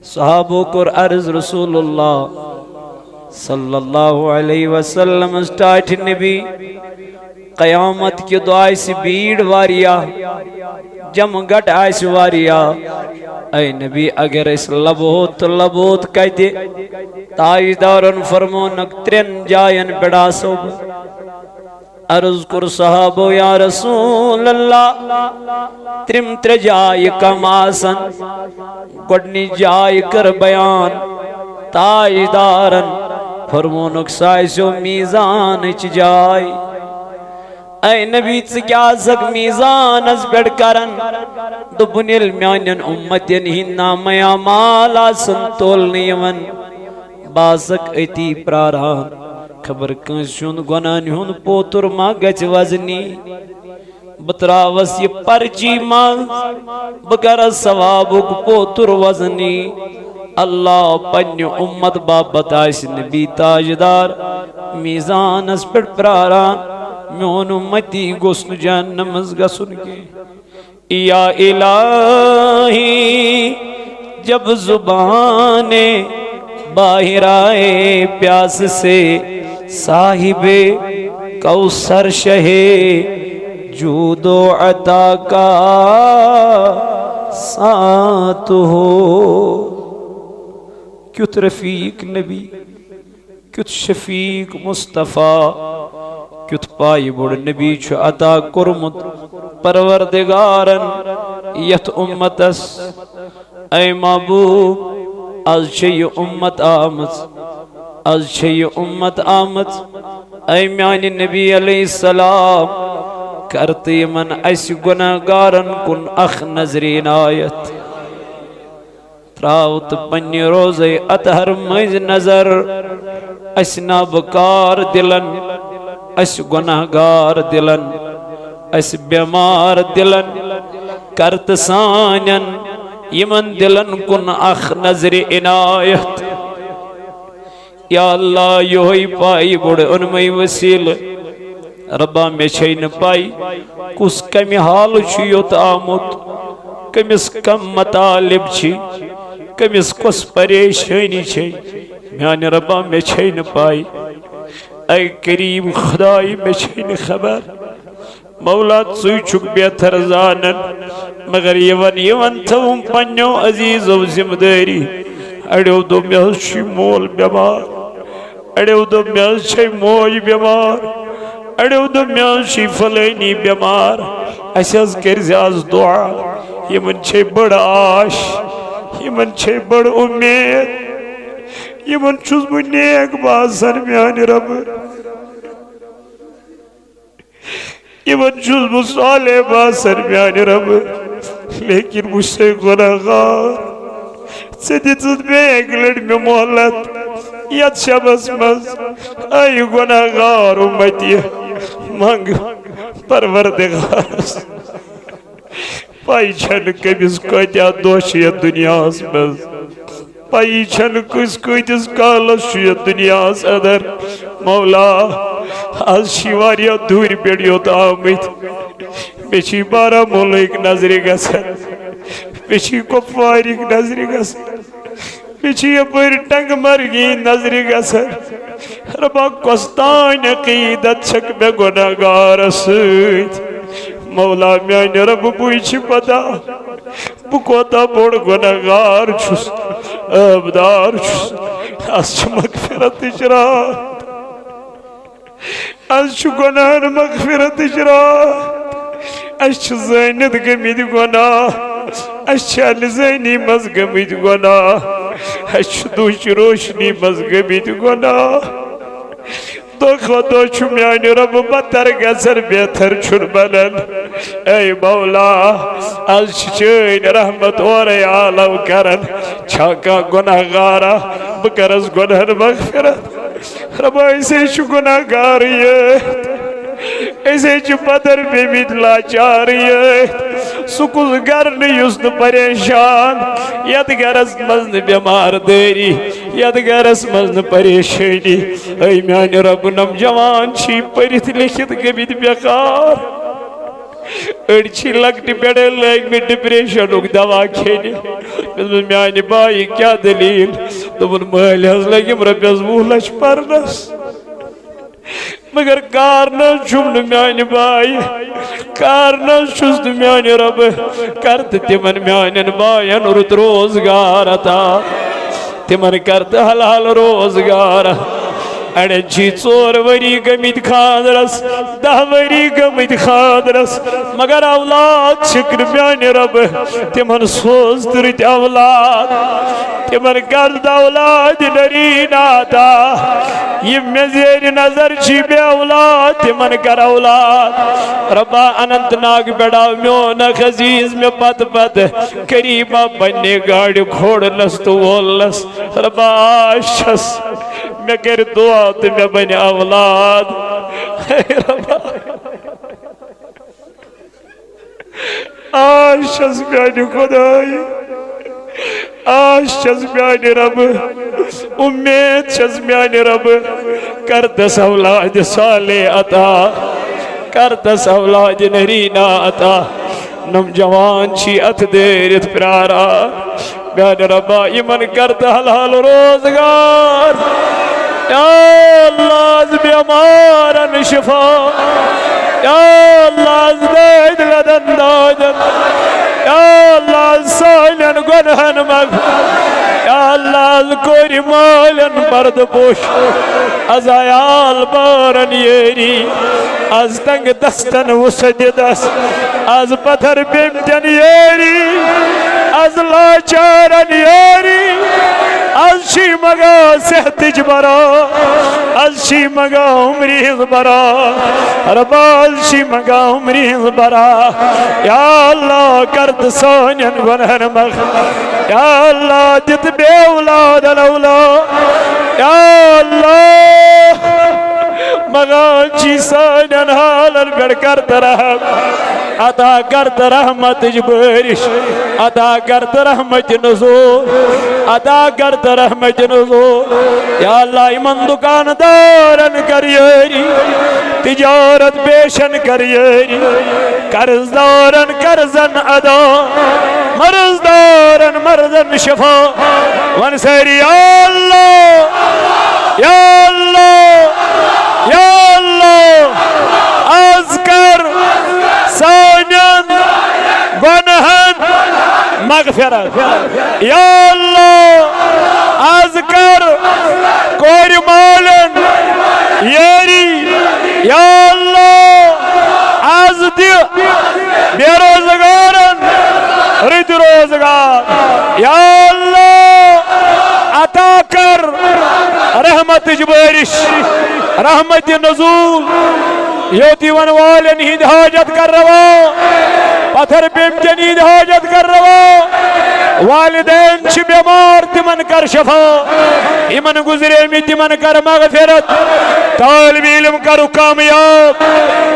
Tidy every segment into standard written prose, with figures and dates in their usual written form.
صحابو کور عرض رسول اللہ صلی اللہ علیہ وسلم اسٹاٹ نبی قیامت کی دعائی سی بیڑ واریا جمع گٹ آئیس واریا اے نبی اگر اس لبوت کہتے تاجدارن فرمونک ترین جائن بڑا صوب عرض کر صحابو یا رسول اللہ ترم تر جائی کم آسن گڑنی جائی کر بیان تاجدارن فرمونک سائسو میزان اچ جائی اے نبی کیا سک میزان از بیڑ کرن دبن المیانین امتین ہی نامیا مالا سنتول نیون باسک ایتی پراران خبر کنشون گنانی ہون پوتر ما گچ وزنی بتراوس یہ پرچی ما بگر ثوابک پوتر وزنی اللہ پنی امت بابت آئیس نبی تاجدار میزان اس پر پراران میون امتی گسن جہنم از گسن کے یا الہی جب زبان باہر آئے پیاس سے صاحب کوثر شہ جود و عطا کا ساتھ ہو کیت رفیق نبی کیت شفیق مصطفیٰ کیت پائی بڑ نبی چھو عطا کرمت پروردگارن یت امتس اے محبوب از چھئی امت آمد از چھئی امت آمد اے میانی نبی علیہ السلام کرتی من ایسی گناہگارن کن اخ نظرین آیت تراوت پنی روزے اتہر مجھ نظر اسنا بکار دلن اس گناہگار دلن اس بیمار دلن کرت سانین یمن دلن کن اخ نظر عنایت یا اللہ یوہی پائی بڑھ انمائی وسیل ربا میں چھین پائی کس کمی حال چھیوت آمد کمیس کم مطالب چھی کمیس کس پریشانی چھی میانی ربا میں چھین پائی اے کریم خدای میں چھین خبر مولا ژوی چھک بہتر زانن مگر یون تھوم پنیو عزیز و ذمہ داری اڑیو دو میز چھی مول بیمار اڑیو دو میز چھی موج بیمار اڑیو دو میز چھی فلینی بیمار اسیز کرزی از دعا یمن چھی بڑ آش یمن چھی بڑ امید یمن چھوز بو نیک باسن میانی رب یمن چھوز بو صالح باسن میانی رب لیکن مجھ سے گناہگار سدیتت میں ایک لڑ میں محلت یاد شبس مز آئی گناہگار امتی مانگ پروردگار پائی چھن کبیس کوئی دوشیت دنیا مز پائی چھن کس کوئیتس کالس شویت دنیا صدر مولا آز شیواریا دور پیڑیوت آمید بیچی بارہ ملک نظری گسر بیچی کفاریک نظری گسر بیچی اپر ٹنگ مرگی نظری گسر ربا کستان قیدت چھک میں گناہگار سوید مولا میانی رب بوئی پتا بکوتا بوڑ گناہگار چھس ابدار چھس از چھ مغفرت اجرات از چھ گناہن مغفرت اجرات از چھ زینت گمید گناہ از چھ الزینی مز گمید گناہ از چھ دوش روشنی مز گمید گناہ دو خودو چھو میانی رب بطر گسر بہتر چھن بلن اے مولا از چین رحمت اور عالم کرن چھاکا گناہ گارا بکرز گناہن مغفرت رب ایسے چھو گناہ گاریت ایسے چھو پدر بیمید لاچاریت سکوز گرن یسن پریشان ید گرس مزن بیمار دیری ید گرس مزن پریشانی اے میانی رب نم جوان چھی پریت لکھت گبید بیقار اڑچی لگتی بیڑے لگ میں ڈپریشن اک دوا کھینے میانی بائی کیا دلیل دبن محل حض لگیم ربیز وولش پرنس مگر کارنس چھمن میانی بائی کارنس چھست میانی رب کرت تمن میانین بائین رت روزگار عطا تمن کرت حلال روزگار اڑے چی 4 وری گمت خاندرس 10 وری گمت خاندرس مگر اولاد شکر میان رب تمن سوز ترت اولاد تمن کرد اولاد نرین آتا یہ میں زیر نظر چی بے اولاد تمن کر اولاد ربا اننت ناگ بیڑا میون خزیز میں پت پت قریبا بننے گاڑی کھوڑ لس تو وولس ربا آشس میں کر دعا تو میں بنی اولاد آشس میانی خدای آشس میانی رب امید شس میانی رب کردس اولاد صالح عطا کردس اولاد نرینا عطا نم جوان چی ات دیرت پرارا میانی ربا ایمن کرد حلال روزگار یا اللہ از بیمارن شفا یا اللہ از دید غدن داجن یا اللہ از سالن گنہن مغفر یا اللہ از کوری مالن برد پوش از آیال بارن یری از تنگ دستن وسد دست از پتھر بیمتن یری از لاچارن یری از شی مگا صحت برا از شی مگا عمریز برا ربا از شی مگا عمریز برا یا اللہ کرد سونین گنہن مغفر یا اللہ جت بے اولاد الاولاد یا اللہ مگا چی سونین حالن بڑھ کرد رہم عطا کرد رحمت جبرش عطا کرد رحمت نزول عطا کرد رحمت نزول یا اللہ ایمن دکاندارن کریری تجارت بیشن کریری قرضدارن قرضن ادا مرضدارن مرضن شفا ونسری یا اللہ یا اللہ یا اللہ اذکر سانین گنہن مغفرت یا اللہ اذکر کوری مالن یری یا اللہ از دی بے روزگارن رد روزگار یا اللہ عطا کر رحمت جبرش رحمت نزول یوتیون والن ہی حاجت کر رہا پتھر بیمتن ہی حاجت کر رہا والدین چھ بیمار تمن کر شفا ایمن گزرے میں تمن کر مغفرت طالب علم کرو کامیاب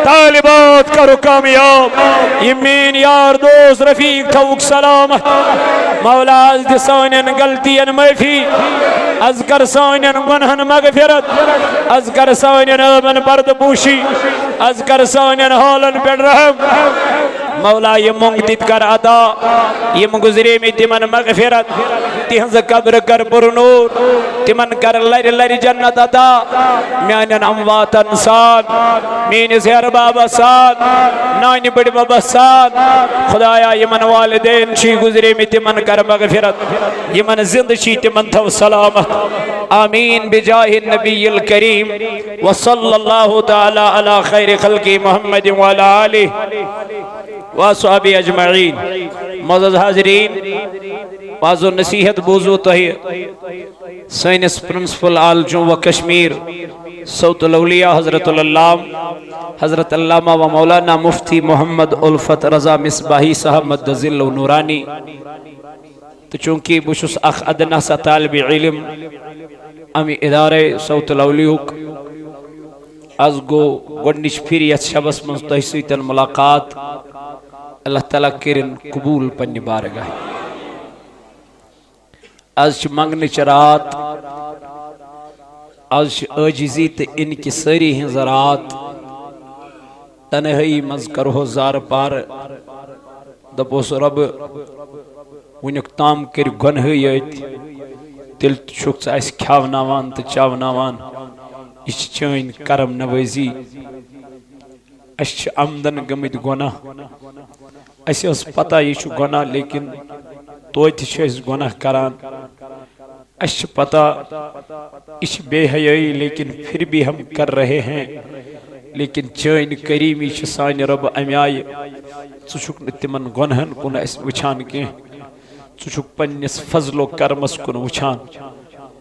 طالبات کرو کامیاب یمین یار دوست رفیق توک سلامت مولا از دی سانین غلطین معافی از کر سانین گنہن مغفرت از کر سانین امن برد پوشی از کر سانین حالن پیڑ رحم مولا یہ منگتت کر عطا یہ مگزرے میں تمن مغفرت تہنز قبر کر پر نور تمن کر لر لر جنت عطا میانن امواتن سان مین زہر بابا سان نانی بڑی بابا سان خدایا یمن والدین چی گزرے میں تمن کر مغفرت یمن زند چی تمن تھو سلامت آمین بجاہ النبی الکریم وصل اللہ تعالی علی خیر خلق محمد وعلی آلہ وصحبہ اجمعین معزز حاضرین بعض و نصیحت بوزو تہی سائنس پرنسپل آل جو و کشمیر صوت الاولیاء حضرت علامہ و مولانا مفتی محمد الفت رضا مصباحی صاحب مدذل و نورانی تو چونکہ بشس اخ ادنا سا طالب علم امی ادارے صوت الاولیاء از گو گونیش پھریت شبس منستحسیتن ملاقات اللہ تعالیٰ کرن قبول پنی بارگاہ از چھ منگن چرات از چھ عجزی تے ان کی سری ہنزرات تنہائی مز کرو زار پار دپوس رب ونیک تام کر گنہی ایت تیل چھک اس کھاوناوان تو چاوناوان یہ چین کرم نوازی اس آمدن گمت گناہ اس پتہ یہ گناہ لیکن توتہ اس گناہ کران اس پتہ یہ بے حیائی لیکن پھر بھی ہم کر رہے ہیں لیکن چین کریمی سان رب امی آئی ثک تمن گنہن کن اس وچھان کی ثک پنس فضل و کرمس کن وچھان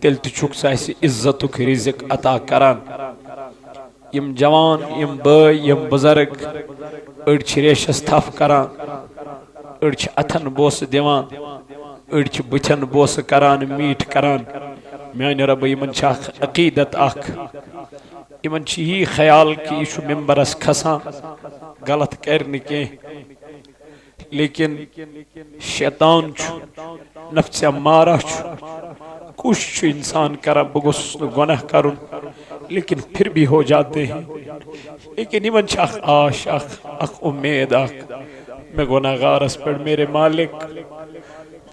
تیل تک اس عزت رزق عطا کران یم جوان یم بھائی یم بزرگ اڑ ریشس تھف کران اڑ اتھن بوس دیوان اڑ بتن بوس کران میٹھ کران میانہ رب یمن عقیدت اخ یمن یہ خیال کہ یہ ممبرس کھسان غلط کرنے کی لیکن شیطان نفس امارہ کوشش انسان کرا بگس گناہ کرن لیکن پھر بھی ہو جاتے ہیں لیکن یمن اخ آش اخ امید اخ میں گناہ غارس پر میرے مالک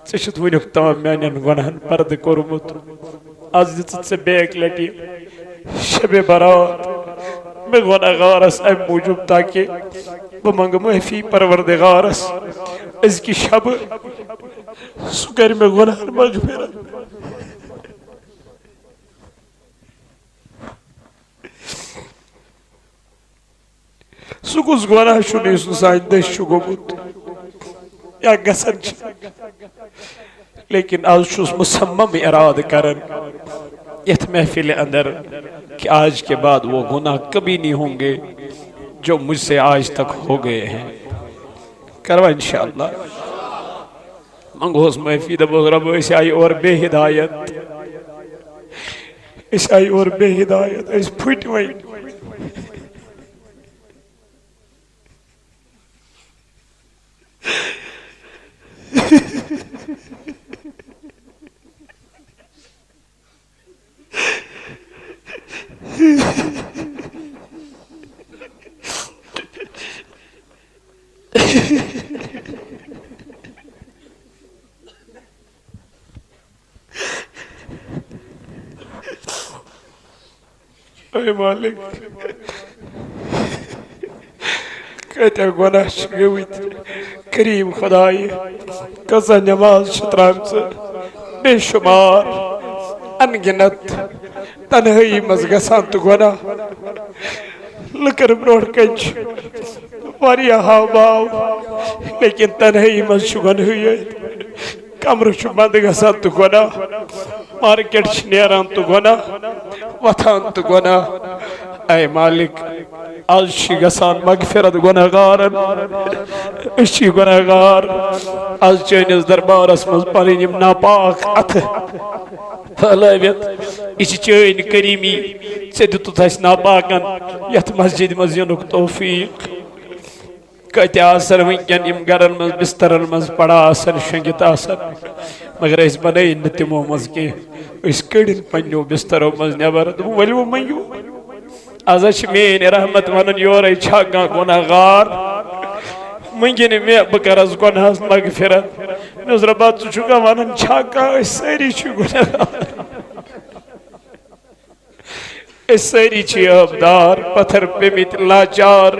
ثت ونیک تمام میان گناہن پرد کورمت آز دت سے بیک لٹی شب برات میں گناہ غارس ام موجود تاکہ وہ منگ معافی پروردگارس اس کی شب سکر میں گناہ مغفرت سکوس گناہ شنی سائن دش گومت یا گسن لیکن آج شوز مسمم اراد کرن یت محفل اندر کہ آج کے بعد وہ گناہ کبھی نہیں ہوں گے جو مجھ سے آج تک ہو گئے ہیں کروا انشاءاللہ منگوز محفی دبوز رب اس آئی اور بے ہدایت اس آئی اور بے ہدایت اس پھٹ وئی اے مالک کہتے ہیں گناہ شگویت کریم خدای کسا نماز شترام سے بے شمار انگنت تنہی مزگسان تو گناہ لکر بروڑ کنچ واریا ہاو باو لیکن تنہی مزشگن ہوئی ہے کمر شمد گسان تو گناہ مارکٹ شنیران تو گناہ وطان تو گناہ اے مالک آج شی گسان مغفرت گناہگارن اشی گناہگار آج چینز دربار اسمز پرینیم ناپاک اتھ پھلائیت اسی چین کریمی سیدتو تھا ناپاکن یت مسجد مزینک توفیق کہتے آسر ونکن ام گرن مز بسترن مز پڑا آسر شنگت آسر مگر اس بنائی نتمو مز کے اس کڑن پنیو بسترو مز نیبر دو ولیو منیو آزش مین رحمت ونن یورائی چھاگا گناہ غار منگین میں بکر از گناہ مغفرت نظر بات چکا ونن چھاگا اس ساری چھ گناہ غار اس ساری چھ ابدار پتھر پہ میت لاچار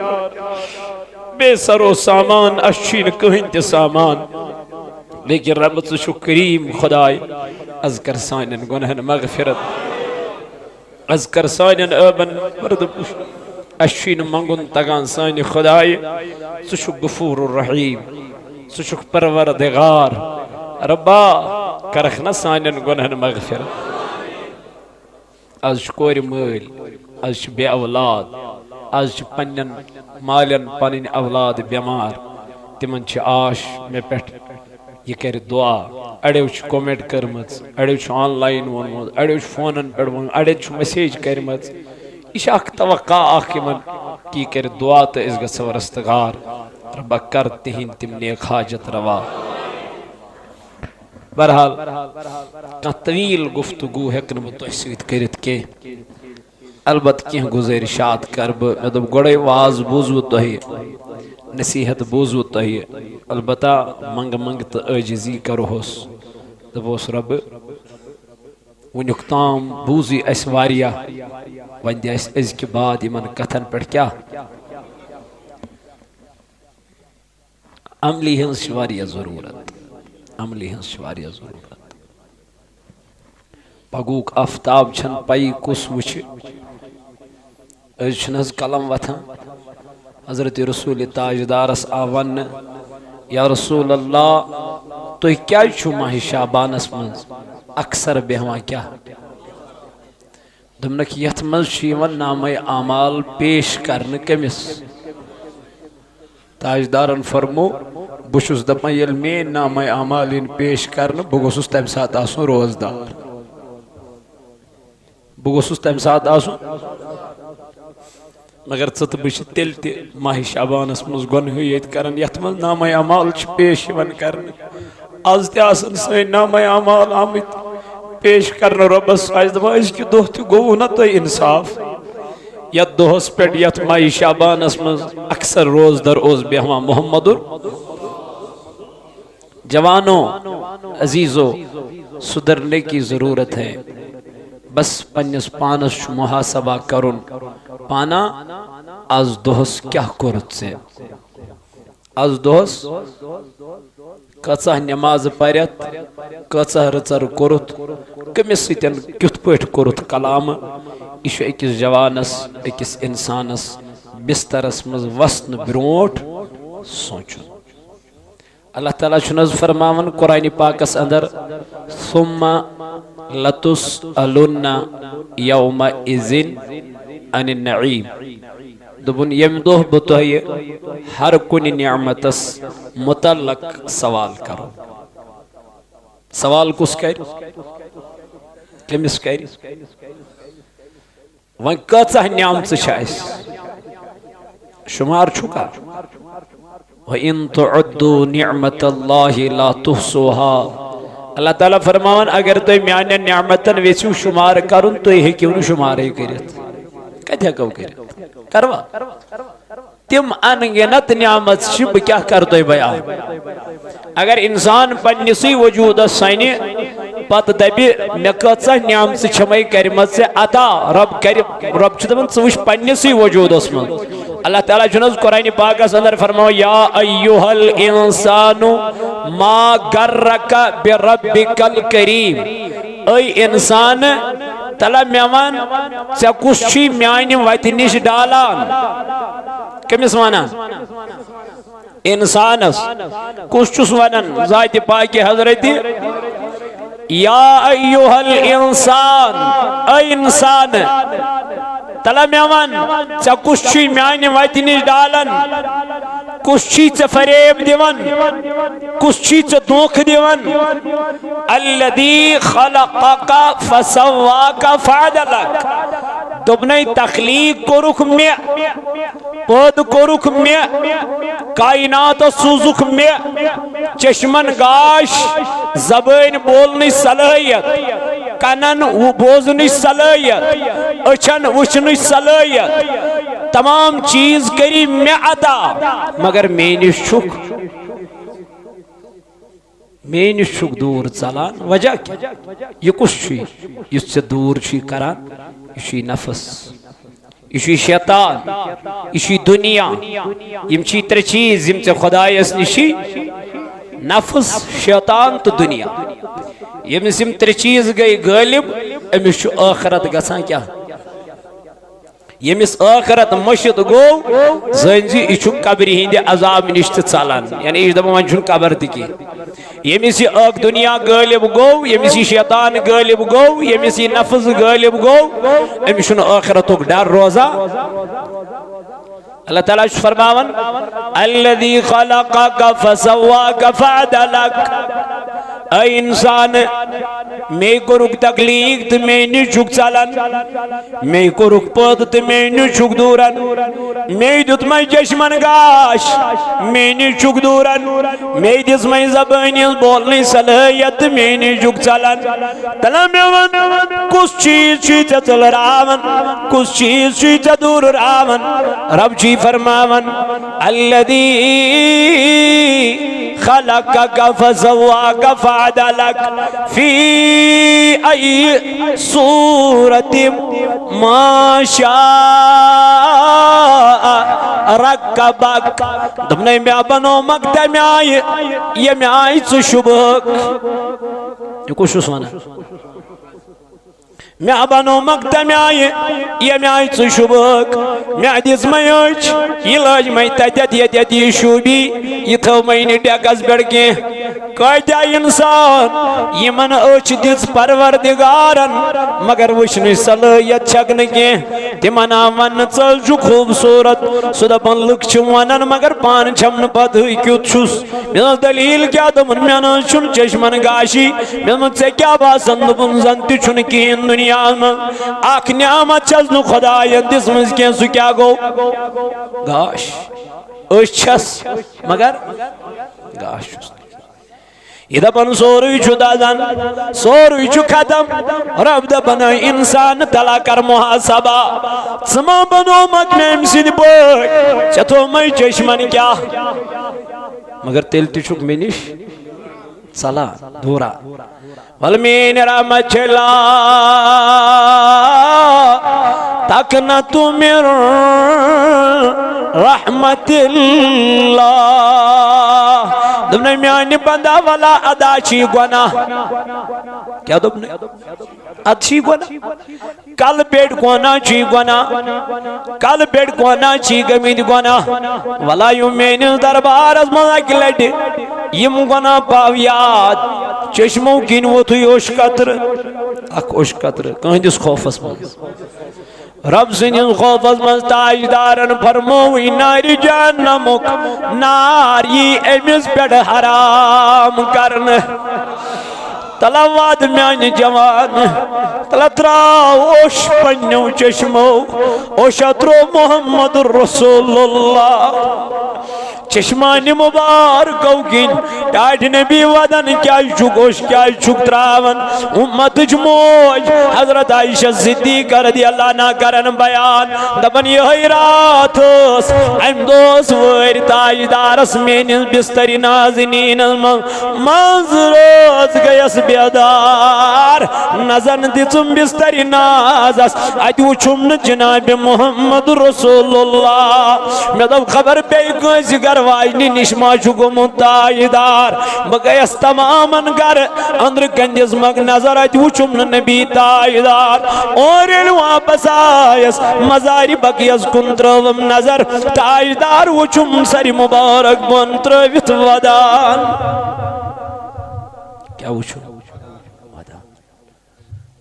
بے سر و سامان اشین کہیں تے سامان لیکن رب تو کریم خدای از کر سائنن گنہن مغفرت از کر سائنن ابن مرد پوش اشین منگن تگان سائن خدای سو غفور الرحیم سو پروردگار ربا کرخنا سائنن گنہن مغفرت از کور مل از بے اولاد از پنن مالن پنن اولاد بیمار تمن چھ آش میں پیٹھ یہ کر دعا اڑیو چھ کومنٹ کرمت اڑیو چھ آن لائن ونمت اڑیو چھ فونن پڑھ ون اڑیو چھ میسیج کرمت یہ اخ توقع اخ من کی کر دعا تو اس گژھِ رستگار رب کر تہند تم نیک حاجت روا بہرحال طویل گفتگو ہیکن بہ تۄہہِ سۭتۍ کٔرِتھ کینٛہہ البتہ کی گزارشات کر بہ گوڑے واز بوزو تہی نصیحت بوزو تہی البتہ منگ منگ تو عاجزی کروس دپوس رب ونیک تام بوزی اس واریاہ ون دِ اس ازکہِ بعد یمن کتھن پٮ۪ٹھ کیا عملی ہنز واریاہ ضرورت عملی ہنز واریاہ ضرورت پگوک آفتاب چھن پائی کس وچھ چھن حض قلم وتھان حضرت رسول تاجدارس آون یا رسول اللہ تو کیا چھو ماہ شعبانس منز اکثر بہوان کیا دمنک یت منز شیون نام اعمال پیش کرن کمس تاجدارن فرمو بشس دپان یل مین نام اعمال ان پیش کرن بگوسس تم سات آسن روزدار بگوسس تم سات آسن مگر ژت بچ تیل تہ ماہ شعبانس منز گنہیت کرن یت منز نام اعمال چھ پیش یوان کرن آز تہ آسن سن نام اعمال آمت پیش کرن ربس آز دپان ازکہ دہ تہ گو نا تہ انصاف یت دہس پہ یت ماہ شعبانس منز اکثر روز در اوز بہوان محمد جوانوں عزیزو سدھرنے کی ضرورت ہے بس پنس پانس محاسبہ کرن پانا آز دہس کیا کرت سے آز دہس کچھ نماز پڑھت کچھ رچر کرت کمس ستن کت پٹ کرت کلام یہ اکس جوانس اکس انسانس بسترس مز وسن بروٹ سوچن اللہ تعالیٰ چھنز فرماون قرآن پاکس اندر ثم لتسألن یومئذ عن النعیم دبن یم دہ بتوئی ہر کن نعمتس متعلق سوال کرو سوال کس کر کمس کر ون کچھ نعمت چھس شمار چھکا وَإِن تُعُدُّوا نِعْمَةَ اللَّهِ لَا تُحْصُوهَا اللہ تعالیٰ فرماون اگر تو میانے نعمتن ویسیو شمار کرن تو یہ کیوں شمار ہی کرت کہتے ہیں کہو کرت کروا تم انگنت نعمت شب کیا کر دوئی بیان اگر انسان پنیسی وجود سائنی پت دبی مکتسا نعمت چھمائی کرمت سے عطا رب چھتبن سوش پنیسی وجود اسمان اللہ تعالیٰ جنز قرآن پاک اندر فرماؤ یا ایوہ الانسان ما گرک بربک الکریم اے انسان تلا میوان چا کس چی میانی ویتی نش ڈالان کمیس وانا انسانس کس چس ونن ذات پاک حضرتی یا ایوہ الانسان اے انسان تلا میوان چا کس چی میانی ویتی نش ڈالن کس چی چا فریب دیون کس چی چا دوکھ دیون الذی خلقک فسواک فعدلک دبنی تخلیق کو رکھ میں پود کو رکھ میں کائنات سوزک میں چشمن گاش زبان بولنی صلاحیت کنن بوزنی صلاحیت اچھن وچنی صلاحیت تمام چیز کری میں عطا مگر میں شک دور چلان وجہ کیا یہ کس چی اس سے دور چی کران یہ نفس یہ شیطان یہ دنیا یم چی تر چیز یم چی خدای اس نشی نفس شیطان تو دنیا یم سم تر چیز گئی غالب امیش آخرت گسان کیا یمس آخرت مشت گو زنزی یہ قبری ہندی عذاب نشت چلان یعنی یہ دپان ون قبر تکی یمس یہ دنیا غالب گو یمس یہ شیطان غالب گو یمس یہ نفس غالب گو امس آخرتک ڈر روزا اللہ تعالیٰ فرماون الذی خلقک فسواک فعدلک اے انسان میں کو رک تکلیق تو میں نی چھک چلن میں کو رک پد تو میں نی چھک دورن میں دت میں چشمن گاش میں نی چھک دورن میں دس میں زبانی بولنے صلاحیت میں نی چھک چلن تلا میں ون کس چیز چی چل راون کس چیز چی دور راون رب چی فرماون الذی خلقك فسواك فعدلك في أي صورة ما شاء ركبك دمنا ميا بنو مقدمي يميا تشبك يقول شو سوانا ميا بنو مقدمي يميا تشبك ميا ديز ميوش يلاج ميتادت يدي شوبي يتو ميني ڈیکس بڑکے قائدہ انسان یمن اوچ دس پروردگارن مگر وشن صلاحیت چھکن کے تمنا ون چل جو خوبصورت سدہ پن لک چونن مگر پان چھمن پت کیوت چھس میرا دلیل کیا دمن میانا چھن چشمن گاشی میرا سے کیا باسن دبن زنتی چھن کین دنیا میں آکھ نعمت چلن خدای دس مزکین سو کیا گو گاش چھس مگر گاش یہ دپن سوری چھو دادن سوری چھو ختم رب دپن انسان تلا کر محاسبہ سما بنو مکمیم سید بوئی چتو میں چشمن کیا مگر تیل تی چھوک میں نیش صلا دورا والمین رحمت چلا تک نہ تو میرا رحمت اللہ دبنے میانی بندہ والا ادا چی گناہ کیا دبنے اچھی گناہ کل بیٹ گناہ چی گناہ کل بیٹ گناہ چی گمید گناہ والا یوں میں دربار از مذاک لڑے یم گناہ پاویاد چشموں کین وہ تھی اوش قطر اک اوش قطر کہیں جس خوف اسمان رب سنین خوف از مستاجدارن فرموی ناری جہنمک ناری امیز پیڑ حرام کرن تلواد میانی جوان تلتراو اوش پنیو چشمو اوشترو محمد رسول اللہ چشمانی مبارکو کن ٹاٹ نبی ودن کیا چکوش کیا چک تراون امت جموج حضرت عائشہ صدیقہ رضی اللہ عنہ کرن بیان دبن یہ رات اس ایم دوس ویر تاجدارس میں بستری نازنین منظروز گیس بیدار نظر دیتم بستری نازس ادو چمن جناب محمد رسول اللہ میں دب خبر پہ گوزی گر واجنی نشما چکو متاجدار بگیس تماماً گر اندر کنجز مگ نظر ادو چمن نبی تاجدار اور واپس آیس مزاری بگیس کنتروم نظر تاجدار و چم سری مبارک بنترویت ودان کیا وچھو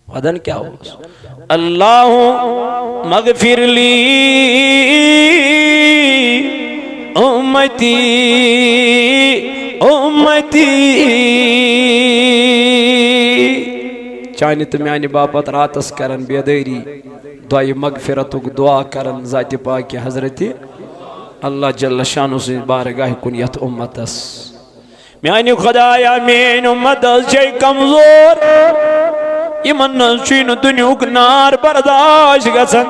ودن کیا ہو اللہ مغفر لی امتی امتی چاہنی تمیانی باپت راتس کرن بیدیری دعائی مغفرتک دعا کرن ذات پاک حضرت اللہ جل شانو سے بارگاہ کنیت امتس میانی خدایا مین امتس جے کمزور یمن نشین دنیوک نار برداشت گسن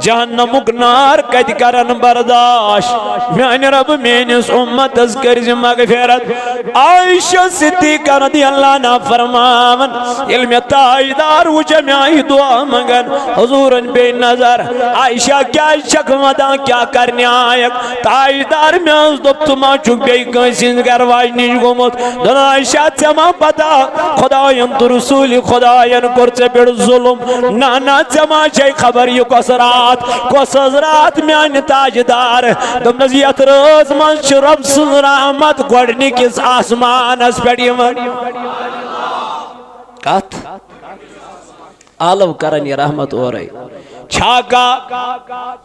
جہنمک نار کد کرن برداشت میانی رب مینس امت از کرز مغفرت عائشہ صدیقہ رضی اللہ عنہ فرماون علم تاجدار و جمعی دعا مگن حضورن بے نظر عائشہ کیا شکمدہ کیا کرنے آئک تاجدار میں از دبتما چک بے کنسین گرواج نیش گمت دن عائشہ چما پتا خداین تو رسول خداین کرتے بیڑ ظلم نانا چما چاہی خبر یو کسرات کسرات میان تاجدار دم نزیت روز من شرب سن رحمت گوڑنی کس آسمان اس پیڑی من کات عالم کرن یہ رحمت ہو رہی چھاکا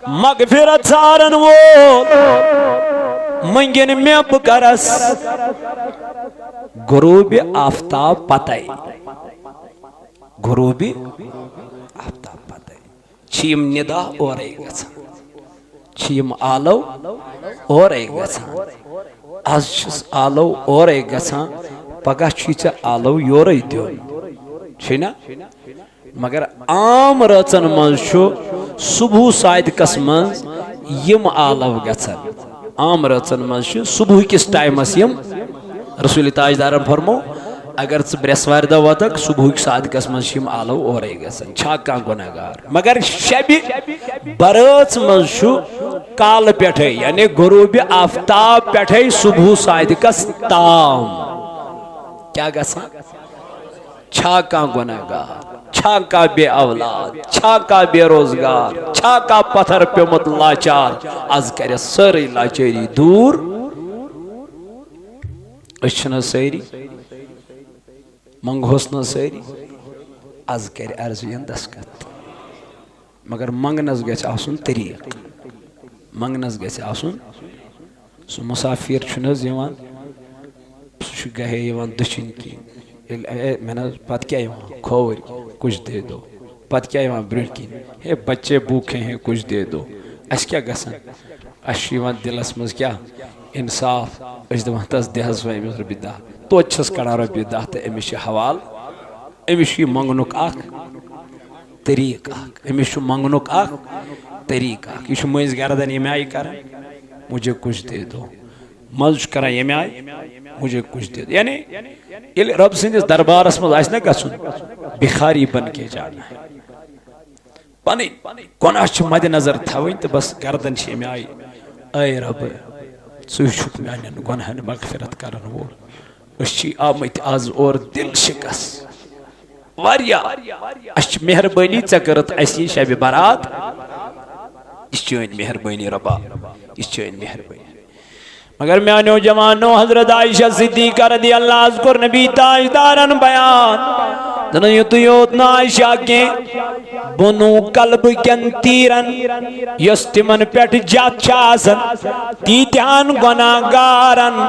مغفرت سارن وول منگن میں پکرس غروب آفتاب پتہ غروب آفتاب پتہ چیم ندا اورے گژھان چیم آلو اورے گژھان آز چھس آلو اورے گژھان پگہ چھی ژےٚ آلو یورے دیُن چھُنا مگر عام رٲژن منٛز چھُ صبح صادقس منٛز یم آلو گژھان عام رٲژن منٛز چھُ صبح کس ٹایمس یم رسول تاجدارن فرمو اگر ژٕ برٛیسوارِ دۄہ واتکھ صبحُک صادقس منٛز چھِ یم آلو اورے گژھان چھا کانٛہہ گۄناہ گار مگر شبِ برٲژ منٛز چھُ کالہٕ پٮ۪ٹھے یعنی غروب آفتاب پٮ۪ٹھے صبح صادقس تام کیا گژھان چھا کانٛہہ گۄناہ گار چھا کانٛہہ بے اولاد چھا کانٛہہ بے روزگار چھا کانٛہہ پتھر پیومُت لاچار آز کرٮ۪س سٲرٕے لاچٲری دوٗر أسۍ چھِنہٕ سٲری منگہوس نہٕ سٲری آز کرِ عرضیَن دسکت مگر منگنس گژھِ آسُن طریٖق منگنس گژھِ آسُن سُہ مُسافر چھُنہٕ حظ یِوان سُہ چھُ گاہے یِوان دٔچھِنۍ کِنۍ ییٚلہِ مےٚ نہ حظ پتہٕ کیٛاہ یِوان کھووٕرۍ کچھ دے دو پتہٕ کیٛاہ یِوان برٛونٛٹھۍ کِنۍ ہے بچے بھوکے ہیں کچھ دے دو اَسہِ کیٛاہ گژھان اَسہِ چھُ یِوان دِلس منٛز کیٛاہ انصاف أسۍ دپان تس دِ حظ وۄنۍ أمِس رۄپیہِ دہ توتہِ چھس کڑان رۄپیہِ دہ تہٕ أمِس چھِ حوالہٕ أمِس چھُ یہِ منٛگنُک اکھ طریٖقہٕ اکھ أمِس چھُ منٛگنُک اکھ طریٖقہٕ اکھ یہِ چھُ مٔنٛزۍ گردن ییٚمہِ آیہِ کران مجھے کچھ دے دو منٛزٕ چھُ کران ییٚمہِ آیہِ مجھے کچھ دے دو یعنی ییٚلہِ رۄب سٕنٛدِس دربارس منٛز آسہِ نا گژھُن بِخاری بن کے جانا ہے پنٕنۍ گۄناہ چھِ مدِ نظر تھاوٕنۍ تہٕ بس گردن چھِ ییٚمہِ آیہِ اے رۄب ژٕ چھُکھ میانٮ۪ن گۄنہن مغفرت کرن وول أسۍ چھِ آمٕتۍ آز اور دل شکس واریاہ اَسہِ چھِ مہربٲنی ژےٚ کٔرٕتھ اَسہِ یہِ شبِ برات یہِ چھِ چٲنۍ مہربٲنی رۄبا یہِ چھِ چٲنۍ مہربٲنی مگر میانیو جوانو حضرت عائشہ صدیقہ رضی اللہ عنہا کوٚر نبی تاجدارن بیان دنہٕ یُتُے یوت نہٕ عائشہ کینٛہہ بونوٗ قلبہٕ کٮ۪ن تیٖرن یۄس تِمن پٮ۪ٹھ جتھ چھِ آسان تیٖتہن گۄناہ گارن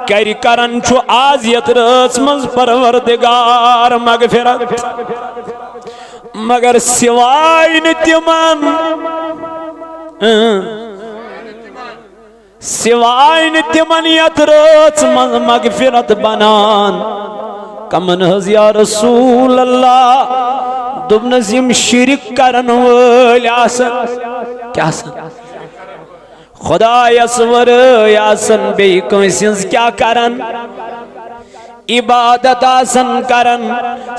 کَرِ کران چھُ آز یتھ رٲژ منٛز پروردگار مغفرت مگر سِوائے نہٕ تِمن سوائے نہٕ تِمن یتھ رٲژ منٛز مغفرت بنان کمن حظ یا رسول اللہ دوٚپنس یِم شرک کرن وٲلۍ آسان کیٛاہ آسان خۄدایس ورٲے آسان بیٚیہِ کٲنٛسہِ ہٕنٛز کیٛاہ کران عبادت آسان کران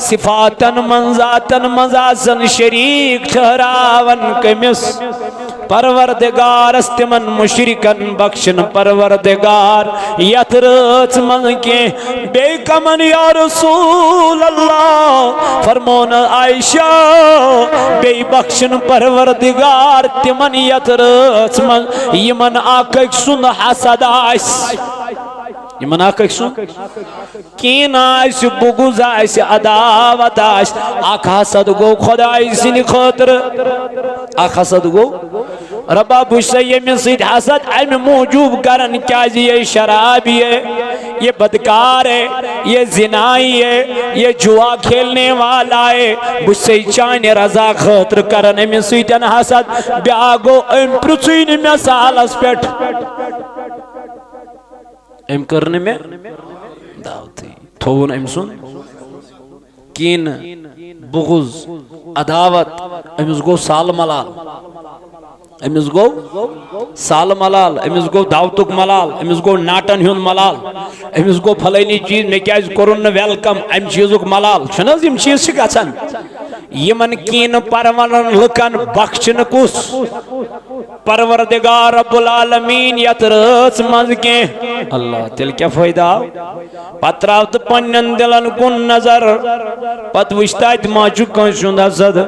صفاتن منٛز ذاتن منٛز آسان شریٖک ٹھہراون کٔمِس پروردگارس تمن مشرکن بخشن پروردگار یتھ رٲژ منٛز کینٛہہ بیٚیہِ کمن یا رسول اللہ فرمون عائشہ بیٚیہِ بخشن پروردگار تمن یتھ رٲژ منٛز یمن اکھ أکۍ سُنٛد حسد آسہِ یمن اکھ أکۍ سُنٛد کیٖن آسہِ بغض آسہِ عداوت آسہِ اکھ حسد گوٚو خۄداے سٕنٛدِ خٲطرٕ اکھ حسد گوٚو ربا بہٕ چھُسے ییٚمِس سۭتۍ حسد امہِ موٗجوٗب کران کیٛازِ یے شرابی ہے یہ بدکار ہے یہ زنائی ہے یہ جوا کھیلنے والا ہے بہٕ چھُسے چانہِ رضا خٲطرٕ کران أمِس سۭتۍ حسد بیٛاکھ گوٚو أمۍ پرٛژھُے نہٕ مےٚ سالس پٮ۪ٹھ أمۍ کٔر نہٕ مےٚ دعوتٕے تھووُن أمۍ سُنٛد کیٖنہٕ بغض عداوت أمِس گوٚو سال ملال أمِس گوٚو سال ملال أمِس گوٚو دعوتُک ملال أمِس گوٚو ناٹن ہُنٛد ملال أمِس گوٚو فلٲنی چیٖز مےٚ کیٛازِ کوٚرُن نہٕ ویلکم اَمہِ چیٖزُک ملال چھُنہٕ حظ یِم چیٖز چھِ گژھان یمن کیٖنہٕ پرورن لُکن بخشنہٕ کُس پروردگار رب العالمین یتھ رٲژ منٛز کینٛہہ اللہ تیٚلہِ کیٛاہ فٲیدٕ آو پتہٕ تراو تہٕ پننٮ۪ن دلن کُن نظر پتہٕ وٕچھ تتہِ ما چھُ کٲنٛسہِ ہُنٛد حسد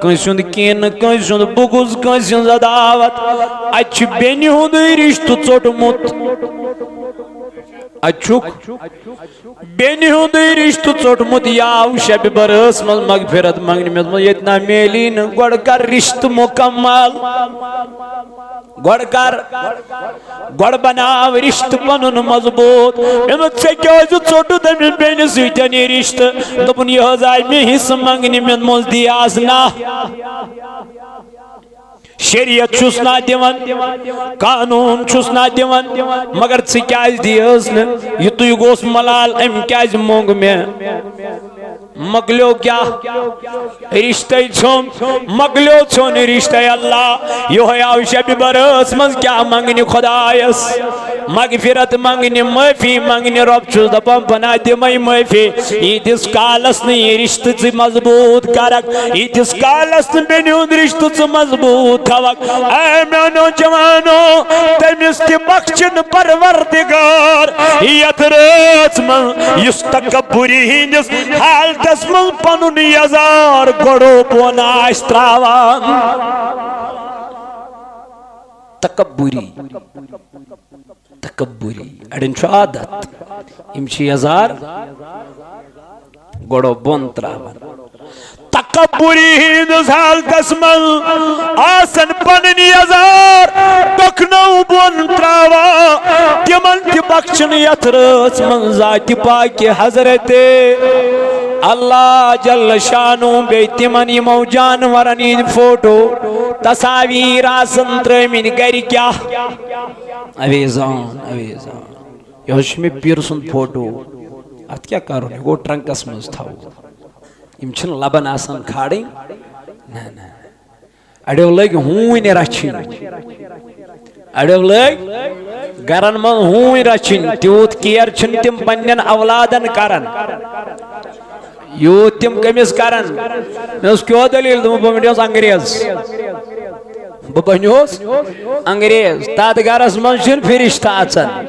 کٲنٛسہِ ہُنٛد کیٖنہٕ کٲنٛسہِ ہُنٛد بغض کٲنٛسہِ ہٕنٛز عداوت اتہِ چھُ بیٚنہِ ہُنٛدُے رشتہٕ ژوٚٹمُت اچھک بینی ہند رشتہ ژوٹمت یاو شب برس مز مغفرت منگنہ مز یتنا میلی ن گوڑ کر رشتہ مکمل گوڑ کر گوڑ بناو رشتہ پنن مضبوط مز ژے کیازِ ژوٹُ تٔمِس بیٚنہِ سۭتۍ یہ رشتہ دوٚپُن یہِ حظ آے مےٚ حصہٕ منگنہِ مےٚ دوٚپمَس دِیاس نہ شریعت چھُس نہ دِوان قانون چھُس نہ دِوان مگر ژٕ کیازِ دِیہس نہٕ یُتُے گوٚژھ ملال أمۍ کیازِ موٚنگ مےٚ مکلیو کیا رشتہ چھوم مکلیو چھون رشتہ اللہ یہ آو شب برس مز کیا منگنی خدایس مغفرت منگنی معافی منگنی رب چھس دپان بنا دمائی معافی ایتس کالس نی رشتہ ژٕ مضبوط کرک ایتس کالس بینیون رشتہ ژٕ مضبوط تھوک اے میانو جوانو تمس تہ بخشن پروردگار یت رات من یس تکبری ہندس حالتس من پنن یزار گڑو بون آس تراوان تکبری تکبری اڑن چھ عادت یم چھ یزار گڑو بون تراوان تکبری ہندس حالتس من آسن پنن یزار بکنو بون تراوا تمن تہ بخشن یت رات من ذات پاک حضرت اللہ جل شانو بے تمن یمو جانورن ہند فوٹو تصاویر آسن ترمین گر کیا اویزان اویزان یہ چھ مے پیر سن فوٹو ات کیا کرو گو ٹرنکس مز تھو یم چھن لبن آسان کھاڑی نہ نہ اڑیو لگ ہون رچھن اڑیو لگ گرن من ہون رچھن تیوت کیر چھن تم پنن اولادن کرن یوت تم کمس کرن اس کیو دلیل دم بنیوس انگریز بنیوس انگریز تات گرس من چھن فرشتہ اچن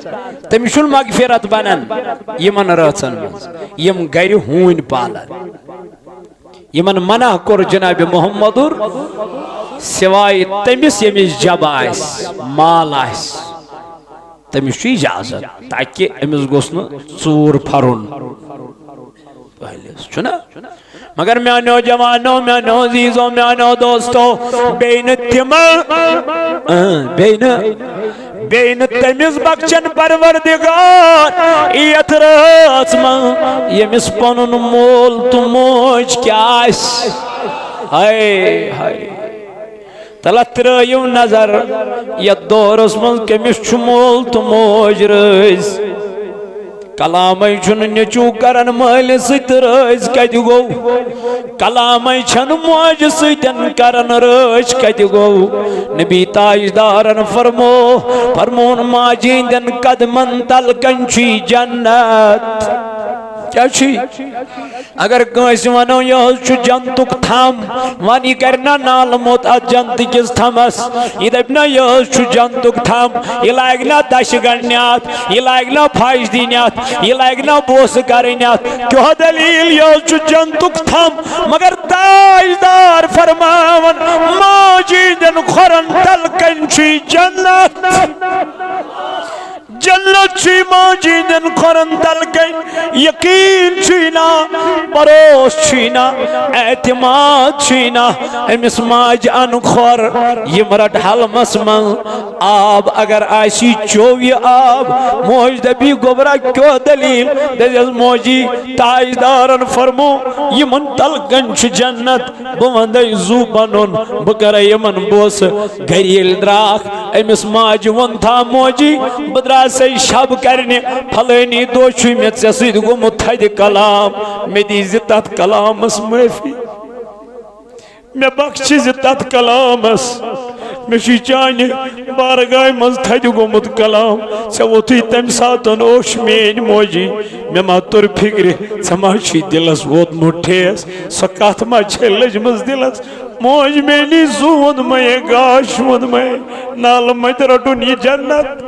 تم چھن مغفرت بنن یمن رچن یم گر ہون پالن یمن منع کور جناب محمد سوائے تمس یمس جب آس مال آس تمس چھ اجازت تاکہ امس گوس ن ژور پھرن چھنا مگر میانو جوانو میانو عزیزو میانو دوستو بین تم بین تمس بخشن پروردگار یت رات من یمس پنن مول تو موج کیا ہائے ہائے تلا ترایو نظر یت دورس من کمس چھ مول تو موج رز کلام چھن نچو کرن مال ست رز کت گو کلام چھن موج ستن کرن رز کت گو نبی تاجدارن فرمون ماجیندن قدمن تل کنچی جنت کیا چھی اگر کنس ونو یہ جنتک تھم وانی کرنا نال موت جنت کس تھمس یہ دپنا یہ جنتک تھم یہ لائگنا دش گڑنیات یہ لائگنا فائش دینیات یہ لائگنا بوس کرنیات کیوں دلیل یہ جنتک تھم مگر تاجدار فرماون ماجیدن خورن تل کنچی جنت جنت چھی ماجیدن خورن تل کن یقین چھینا بروس چھینا اعتماد چھینا امس ماج ان خور یم رٹ حلمس من آب اگر آسی چووی آب موج دبی گبرا کیوں دلیل دلیل موجی تاجدارن فرمو یمن تل کنچ جنت بوندی زو بنون بکر یمن بوس گریل دراخ امس ماج ون تھا موجی بدرا سے شب کرنے پھلینی دو چھوئی میں سید گو متحد کلام میں دی زتت کلام اس معافی میں بخشی زتت کلام اس میں شی چانے بارگاہ مز تھد گو مت کلام سوتی تم ساتن اوش مین موجی میں ما تر فکر سماشی دلس ووت مٹھیس سکات ما چھلج مز دلس موج مینی زود میں گاش ود میں نال مت رٹن یہ جنت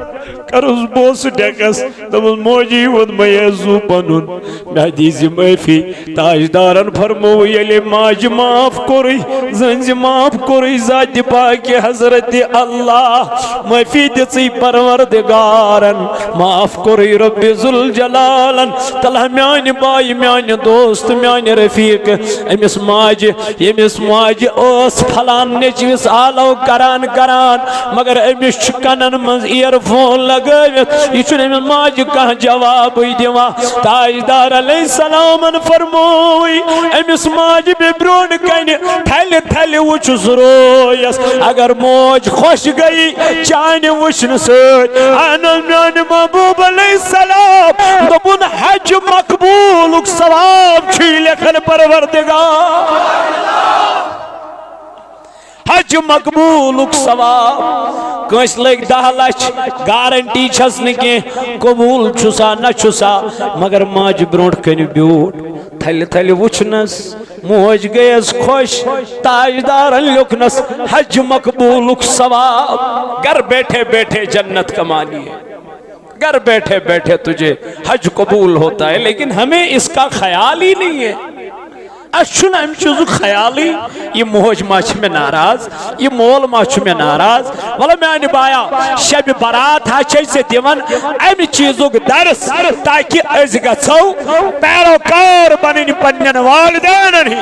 کرس بوس ڈیکس دبل موجی ود میں زو بنن میں دیز معافی تاجدارن فرمو یلی ماج معاف کوری زنج معاف کوری ذات پاک حضرت حضرت اللہ معافی دِژٕے پروردگارن معاف کوٚرُے رب ذوالجلالن تلہ میانہِ باے میانہِ دوست میانہِ رفیق أمِس ماجہِ ییٚمِس ماجہِ ٲس پھلان نیچوِس آلو کران مگر أمِس چھُ کنن منٛز اِیر فون لگٲوِتھ یہِ چھُنہٕ أمِس ماجہِ کانٛہہ جوابٕے دِوان تاجدار علیہ السلامن فرمووٕے أمِس ماجہِ بے برٛونٛٹھ کنہِ تھلہِ تھلہِ وٕچھُس رویس اگر موج خوش گئی چانہِ وٕچھنہٕ سۭتۍ اہن حظ میانہِ محبوب علیہ السلام دوٚپُن حج مقبوٗلُک ثواب چھُے لیکھن پروردگار حج مقبوٗلُک ثواب کٲنٛسہِ لٔگۍ 10 لچھ گارنٹی چھس نہٕ کینٛہہ قبوٗل چھُسا نہ چھُسا مگر ماجہِ برٛونٛٹھ کنہِ بیوٗٹھ تھلہِ تھلہِ وٕچھنس موج گٔیس خوش تاجدارن لیوٚکھنس حج مقبوٗلُک ثواب گھر بیٹھے بیٹھے جنت کمانی ہے گھر بیٹھے بیٹھے تجھے حج قبول ہوتا ہے لیکن ہمیں اس کا خیال ہی نہیں ہے اچھن ام چیزو خیالی یہ موج ما چھ میں ناراض یہ مول ما چھ میں ناراض والا میانی بایا شب برات ہا چھ سے دیون ام چیزو درس تاکہ از گژھو پیروکار بنن پنن والدینن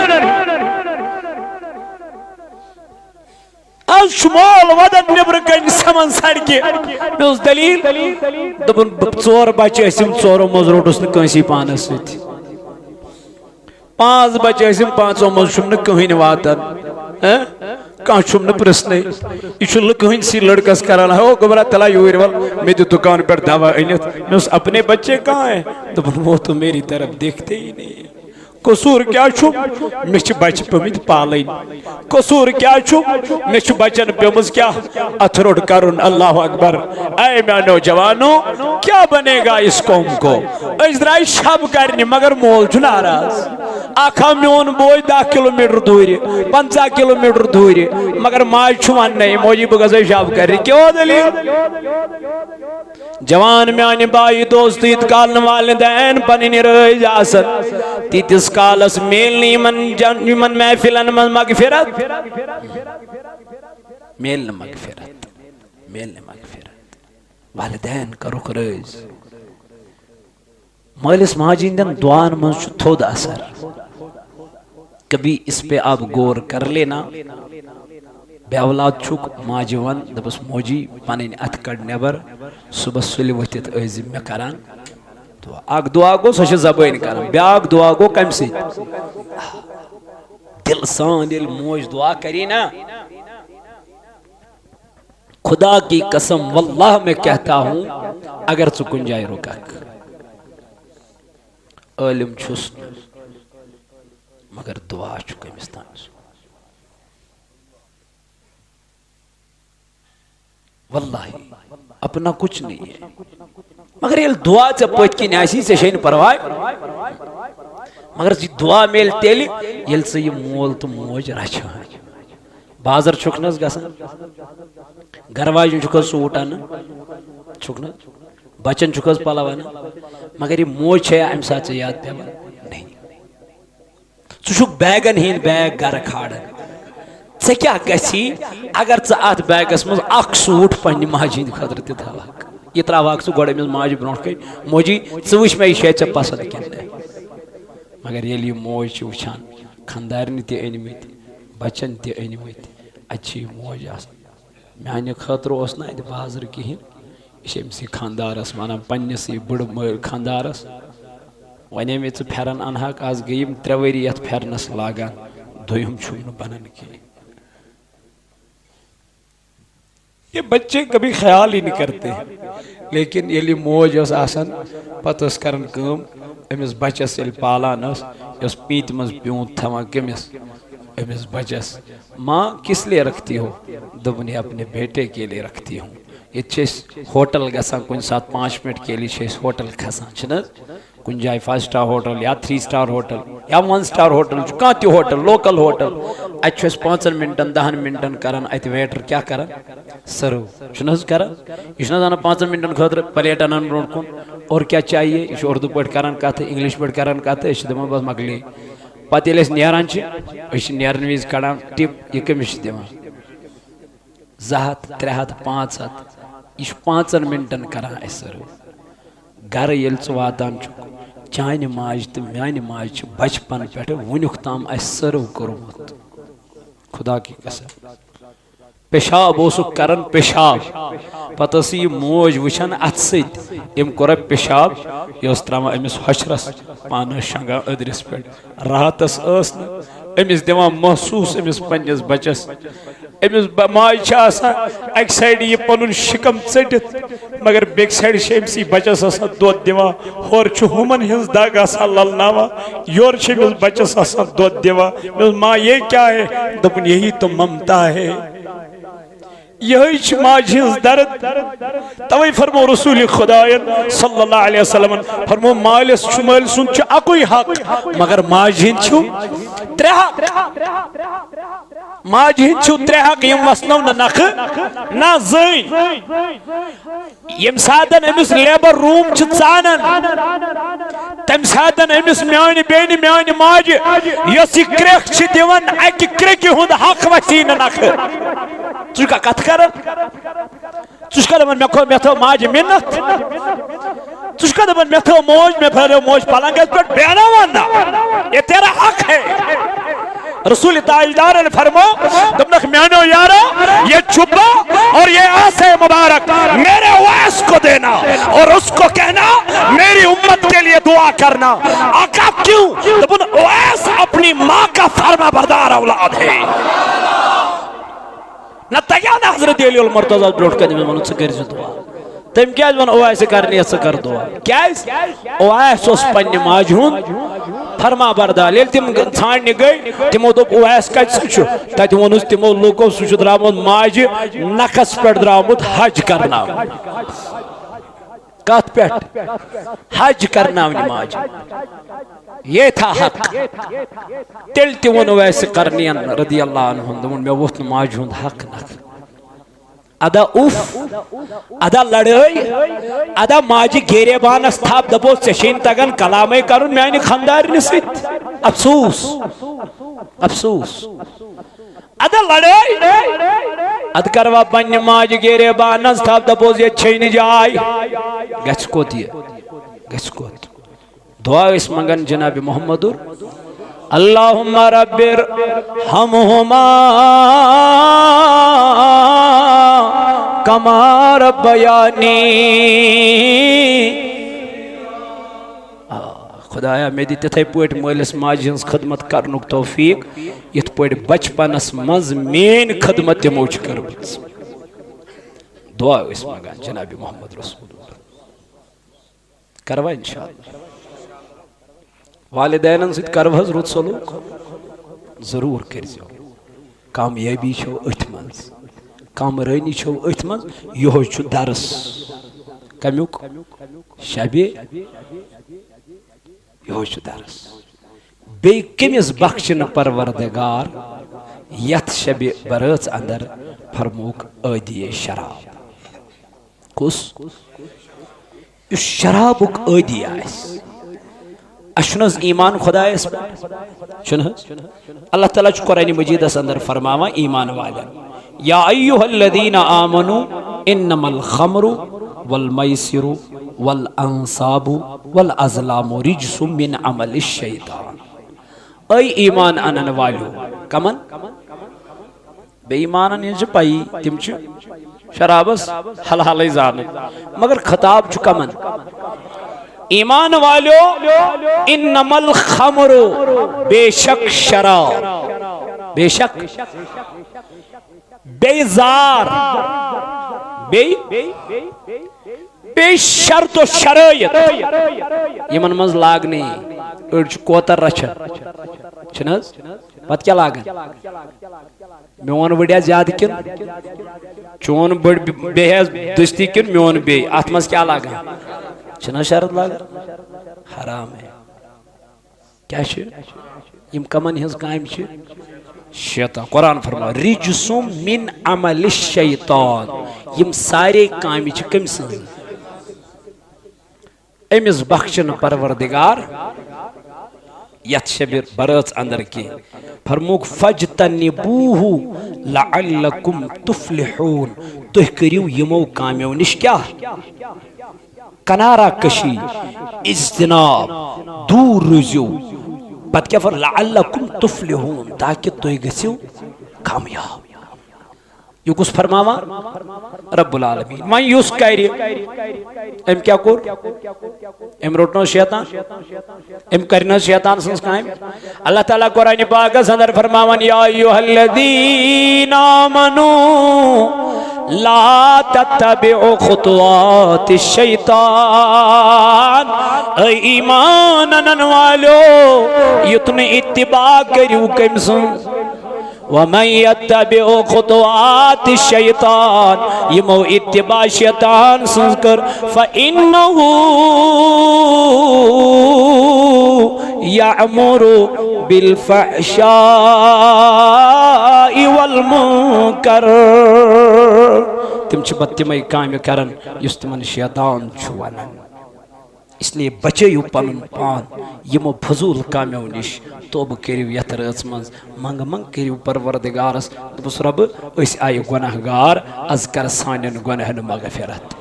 از شمال ودن نبر کن سمن سڑکہ میں اس دلیل دبن 4 بچے اسم 4 مز روٹس نہ کنسی پانس سۭتۍ 5 بچے اسم 5 مز چھم نہ کہین واتن کان چھم نہ پرسنے یہ چھ لکہین سی لڑکس کران ہو گبرا تلا یور ول میں تو دکان پر دوا انت میں اس اپنے بچے کہاں ہیں دبن وہ تو میری طرف دیکھتے ہی نہیں قصور کیا چھو میں چھ بچ پمت پالین قصور کیا چھو میں چھ بچن پیمز کیا اتھروڑ کرن اللہ اکبر اے میں نوجوانوں کیا بنے گا اس قوم کو اجرائی شب کرنی مگر مول چھو ناراض آکھا میون بوئی 10 کلومیٹر دوری 50 کلومیٹر دوری مگر ماج چھوان نہیں موجی بگزے شب کرنی کیوں دلیل جوان میانی بائی دوستی اتکالن والدین پنی رہی جاسد تیتس کالس میلنی من محفلن من مغفرت میلن مغفرت والدین کا رخ رئیز مالس ماجیندن دعان من چھو تھود اثر کبھی اس پہ آپ غور کر لینا بے اولاد چھک ماجی ون دبس موجی پانین ات کڑ نبر صبح سلی وقتت ایزم میں کران اک دعا گو سوچ زبان کران بیاک دعا گو کم سی دل سان دل موج دعا کری نا خدا کی قسم واللہ میں کہتا ہوں اگر تو کن جائے رکا علم چھس مگر دعا چکے مستان واللہ اپنا کچھ نہیں ہے مگر یہ دعا سے پوچھ کی نیاسی سے شہین پروائے مگر یہ دعا میل تیلی یہ سے یہ مول تو موج رچھا ہے بازر چھکنس گسن گھرواجن چھکس سوٹانا چھکنس بچن چھکس پلاوانا مگر یہ موج ہے ام ساتھ سے یاد پہ نہیں چھک بیگن ہین بیگ گھر کھاڑن سے کیا کسی اگر ژٕ اتھ بیگس مز اخ سوٹ پننہِ ماجہِ ہٕنٛدِ خٲطرٕ تہِ تھاوکھ یہِ تراوکھ ژٕ گۄڈٕ أمِس ماجہِ برونٛٹھ کَنۍ موجی ژٕ وٕچھ مےٚ یہِ چھےٚ ژےٚ پسنٛد کِنہٕ نہٕ مگر ییٚلہِ یہِ موج چھِ وٕچھان خانٛدارنہِ تہِ أنۍمٕتۍ بچن تہِ أنۍمٕتۍ اَتہِ چھِ یہِ موج آسان میانہِ خٲطرٕ اوس نہٕ اَتہِ بازر کِہیٖنۍ یہِ چھِ أمسٕے خانٛدارس وَنان پننِسٕے بٕڑٕ مٲلۍ خانٛدارس وَنے مےٚ ژٕ پھٮ۪رن اَنہاکھ آز گٔے یِم 3 ؤری یتھ پھٮ۪رنس لاگان دوٚیُم چھُم نہٕ بنان کِہیٖنۍ یہ بچے کبھی خیال ہی نہیں کرتے لیکن یہ موج اس آسان پتہ اس کرن کام امس بچس یل پالان اس پیت مز پیون تھوان کمس امس بچس ماں کس لیے رکھتی ہو دبنی اپنے بیٹے کے لیے رکھتی ہوں یہ چیز ہوٹل گسان کن ساتھ 5 منٹ کے لیے چیز ہوٹل کھسان چھنز کن جائے 5 سٹار ہوٹل یا 3 سٹار ہوٹل یا 1 سٹار ہوٹل کانتی ہوٹل لوکل ہوٹل اچھو اس 5 منٹن 10 منٹن کرن ایت ویٹر کیا کرن سرو چھنز کرن یہ چھنز آنا 5 منٹن خطر پلیٹن انرون کن اور کیا چاہیے یہ اردو پڑھ کرن کہتے انگلش پڑھ کرن کہتے اس دمان بس مگلی پتہ یل اس نیران چھ اس نیرن ویز کڑان ٹپ یہ کمش دیوان زہت ترہت پانچ ہتھ یہ 5 منٹن کران سرو گھر یل واتان چانہ ماج تو میانہ ماج بچپن پہ ونیک تام سرو کورمت خدا کی قسم پیشاب کران پیشاب پتہ یہ موج وچان ات ستم کور پیشاب یہ تراان امس ہوچرس پانس شنگان ادرس پہ راتس امس دان محسوس امس پنس بچس امس ماج اکہ سائڈ یہ پن شکم ٹھت مگر بیک سائڈ امس بچس دود دان ہور ہومن ہز دگ للناوان یور امس بچس دود دان ماں یہ کیا ہے دپن یہی تو ممتا ہے یہی ماج ہز درد توئی فرمو رسول خدا صلی اللہ علیہ وسلم فرمو مالس مال سن اکوئی حق مگر ماج ہند چھو 3 حق ماج ہند چھو 3 حق یم وسنو نخ نہ زین یم ساتن امس لیبر روم چھ ژانن تم ساتن امس میانی بین میانی ماج یس کرک چھ دیون اکہ کرکی ہند حق وسین نخ ژٕ کتھ کران ژٕ دپان مے تھو ماجہ منت ژٕ دپان مے تھو موج مے پھیرو موج پلنگس پہ بیاناوان نا یہ تیرا حق ہے رسول تاجدار نے فرمو دپنک میانو یارو یہ چبا اور یہ آسے مبارک میرے اویس کو دینا اور اس کو کہنا میری امت کے لیے دعا کرنا آقا کیوں دپن اویس اپنی ماں کا فرما بردار اولاد ہے نہ تگیا نہ حضرت علی المرتضی بروٹ کدی من ژٕ کر دعا تم کیا ون اویس کرنی ژٕ کر دعا کیا اویس اس پنہ ماج ہند فرما بردار یل تم ژھانڈنہ گئی تمو دوپ اویس کت چھ تت وونس تمو لوکو سہ چھ درامت ماج نکھس پہ درامت حج کرنا کت پہ حج کرنا ماج یہ تھا حق تیل تیون اویس کرنین رضی اللہ عنہ دون میں ووت ماج ہند حق نکھ ادا اوف ادا لڑائی ادا ماجی گیرے بانس تھاپ دبو چشین تگن کلامے کرن میانی خاندار نسیت افسوس افسوس ادا لڑائی اد کروا پنہ ماجی گیرے بانس تھاپ دبو یہ چھین جائی گچ کو دیا گچ کو دعا اس منگن جناب محمد اللہم ربر ہمہما کما ربیانی خدایا میں دیتے تھے پوٹ مولس ماجی ہنس خدمت کرنک توفیق یہ پوٹ بچپنس مز مین خدمت موچ کربت دعا اس منگن جناب محمد رسول اللہ کروا انشاءاللہ والدینن سید کرو رت سلوک ضرور کرزو کامیابی چھو اتھ منز کامرانی چھو اتھ منز یہ چھو درس کمیوک شبی یہ چھو درس بی کمیز بخشن پروردگار یت شبی برات اندر فرموک عادی شراب کس اس شرابک عادی آئیس اشنز ایمان خدا اس پر شنہز اللہ تعالیٰ چھ قرآن مجید اس اندر فرماوا ایمان والا یا ایوہ الذین آمنوا انما الخمر والمیسر والانصاب والازلام رجس من عمل الشیطان ای ایمان انن والو کمن بے ایمانن یہ جو پائی تم چھ شرابس حل حلی زان مگر خطاب چھ کمن ایمان والو انما الخمر بے شک شراب بے شک بے زار بے شرط و شرائط یمن منز لاگنی اڑچ کوتر رچھن چھنز پت کیا لاگن میون وڑیا زیادہ کن چون بڑ بے حیث دستی کن میون بے ات منز کیا لاگن چھنا شرط لاگن حرام ہے کیا چھ یم کمن ہنز کام چھ شیطان قرآن فرما رجسم من عمل الشیطان یم سارے کام چھ کم سن امس بخشن پروردگار یت شب برات اندر کی فرموک فجتنبوہ لعلکم تفلحون تُہۍ کٔرِو یمو کامیو نش کیا کنارہ کشی اجتناب دور روزیو پتہ کیا فر لعلکم تفلحون تاکہ تُہۍ گژھِو کامیاب یہ کس فرماوا رب العالمین وان یوس کری ام کیا کور ام روٹنو شیطان ام کرنا شیطان سنس کائم اللہ تعالیٰ قرآن پاک اندر فرماوان یا ایوہ الذین آمنو لا تتبعوا خطوات الشیطان اے ایمان انن والو یتن اتباع کریو کم سن وَمَنْ يَتَّبِعُ خُطُوَاتِ الشَّيْطَانِ یمو اتباع شیطان سنز کر فَإِنَّهُ يَعْمُرُ بِالْفَحْشَاءِ وَالْمُنْكَرِ تم چھ بتمائی کامی کرن یس تمن شیطان چھوانن اس لیے بچیو پنن پان یمو فضول کامیو نش توبہ کریو یت رٲژ منٛز منگ منگ کریو پروردگارس دپس رب اس آئی گناہ گار از کر سانین گناہن مغفرت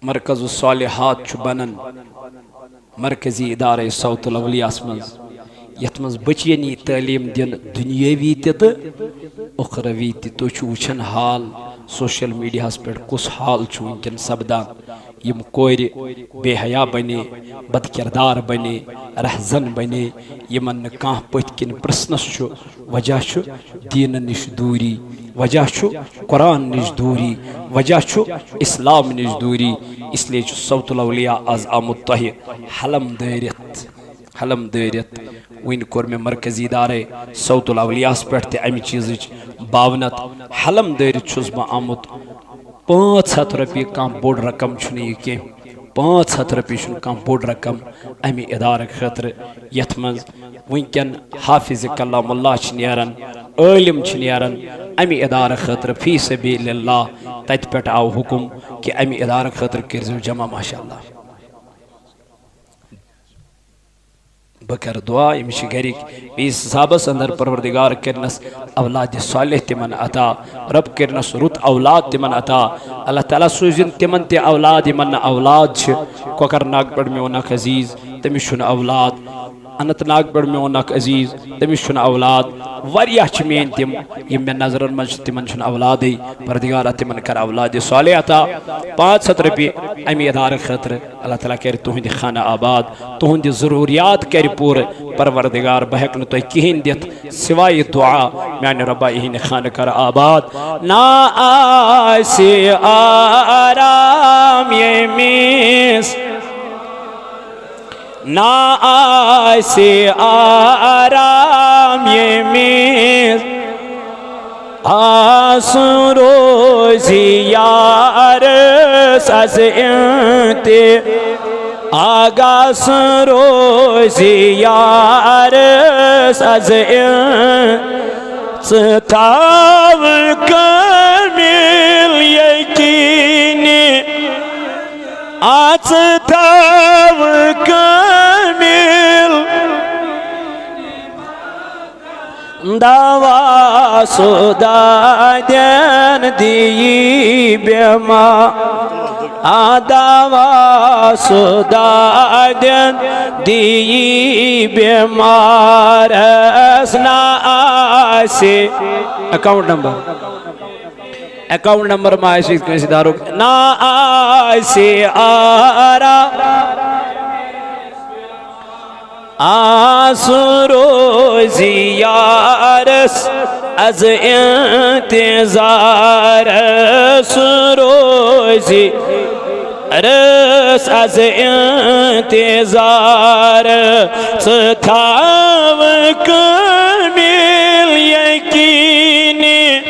مرکز الصالحات چھ بنن مرکزی ادارہ صوت الاولیاء منٛز یت منٛز بچینی تعلیم دن دنیاوی تہ اخروی تہ تُہۍ چھِو وٕچھان حال سوشل میڈیاہس پٮ۪ٹھ کُس حال چھُ وٕنکٮ۪ن سپدان یم کورِ بے حیا بنے بد کردار بنے رہزن بنے یمن نہ کانٛہہ پٔتھۍ کِنۍ پرٛژھنس چھُ وجہ چھُ دیٖنہٕ نِش دوٗری وجہ چھُ قرآن نِش دوٗری وجہ چھُ اسلام نِش دوٗری اس لیے چھُ صوت الاولیاء آز آمُت تۄہہِ حلم دٲرِتھ وٕنۍ کوٚر مےٚ مرکزی ادارے صوت الاولیاءس پٮ۪ٹھ تہِ امہِ چیٖزٕچ باونت حلم دٲرِتھ چھُس بہٕ آمُت 500 رۄپیہِ کانٛہہ بوٚڑ رقم چھُنہٕ یہِ کینٛہہ 500 رۄپیہِ چھُنہٕ کانٛہہ بوٚڑ رقم امہِ ادارٕ خٲطرٕ یتھ منٛز وٕنکٮ۪ن حافظ کلام اللہ چھِ نیران عٲلم چھِ نیران امہِ ادارٕ خٲطرٕ فی سبیل اللہ تتہِ پٮ۪ٹھ آو حکم کہِ امہِ ادارٕ خٲطرٕ کٔرۍزیو جمع ماشاء اللہ بہ کر دعا امس گرک بیس حسابس اندر پروردگار کرنس اولاد صالح تمن عطا رب کرنس رت اولاد تمن عطا اللہ تعالیٰ سوزن تمن تہ اولاد یمن اولاد کوکر ناگ پہ میون اخ عزیز تمس چھن اولاد اننت ناگ پہ میون اخ عزیز تمس چھن اولاد واریاہ چھ مین تم یم مے نظرن من تمن چھن اولادی پروردگار تمن کر اولاد صالح عطا 500 رۄپیہِ امی ادارٕ خاطر اللہ تعالیٰ کر تہند خانہ آباد تہند ضروریات کر پور پروردگار بہ ہیکہ نہٕ تۄہہِ کہین دِتھ سوائے دعا میانہ ربا یہند خانہ کر آباد نا آسہِ آرام ییٚمِس نا آسہِ آرام ییٚمِس آسُن روزِ یارس از آگاسُن روزِ یارس از ژٕ تھاو کٲمِل یقیٖنہِ ژٕ تھاو کٲمِل دوا سُدادٮ۪ن دِیی بٮ۪مار دوا سُدادٮ۪ن دِیی بٮ۪مارس نہ آسہِ اکاؤنٹ نمبر ما آسہِ کٲنٛسہِ ادارُک نہ آسہِ آرام آسُن روزِ یارس از انتظارس روزِ رس از انتظار ژٕ تھاو کٲمِل یقیٖنہِ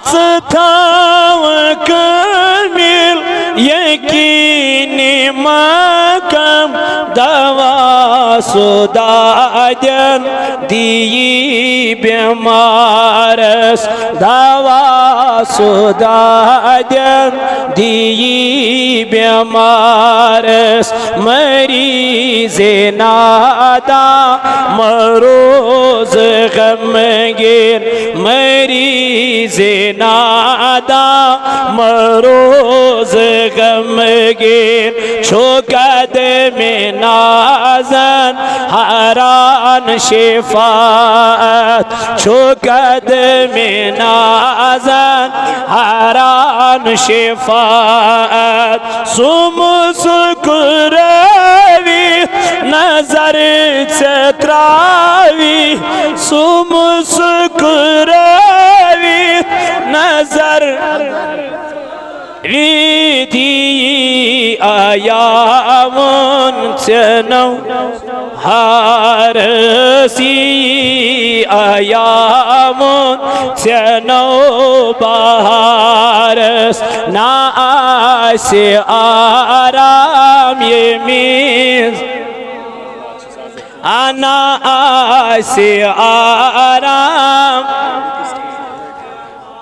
ژٕ تھاو کٲمِل یقیٖنہِ مہ کم دوا سودادن دی بیمارس دوا سودادن دی بیمارس مریض نادا مروز غمگین مریض نادا مروز غمگین چوکد میں نازن حران شفاعت چوکد میں نازن حران شفاعت سمسکروی نظر چتراوی سمسکروی نظر ریدی آیامون چنو حارسی آیامون چنو بہارس نا آسی آرام یمیز آنا آسی آرام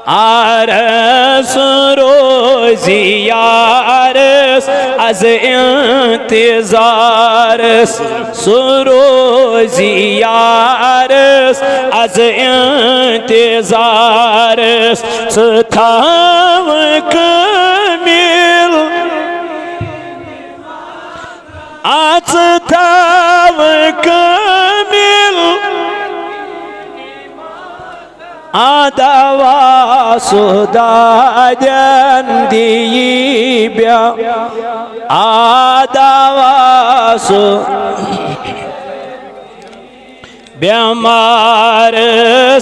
عرس روزی عرس از انتظارس سروزی عرس از انتظارس ستاو کمیل ستاو کمیل آدوا سودادن دی بیا آدوا بیمارس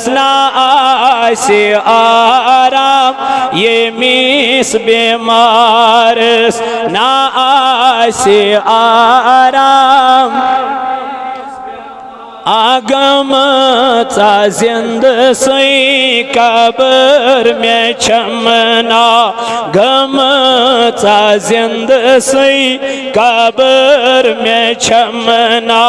نا آسی آرام یہ میس بیمارس نا آسی آرام آگم تا زند سی قبر میں چمنا گم تا زند سی قبر میں چمنا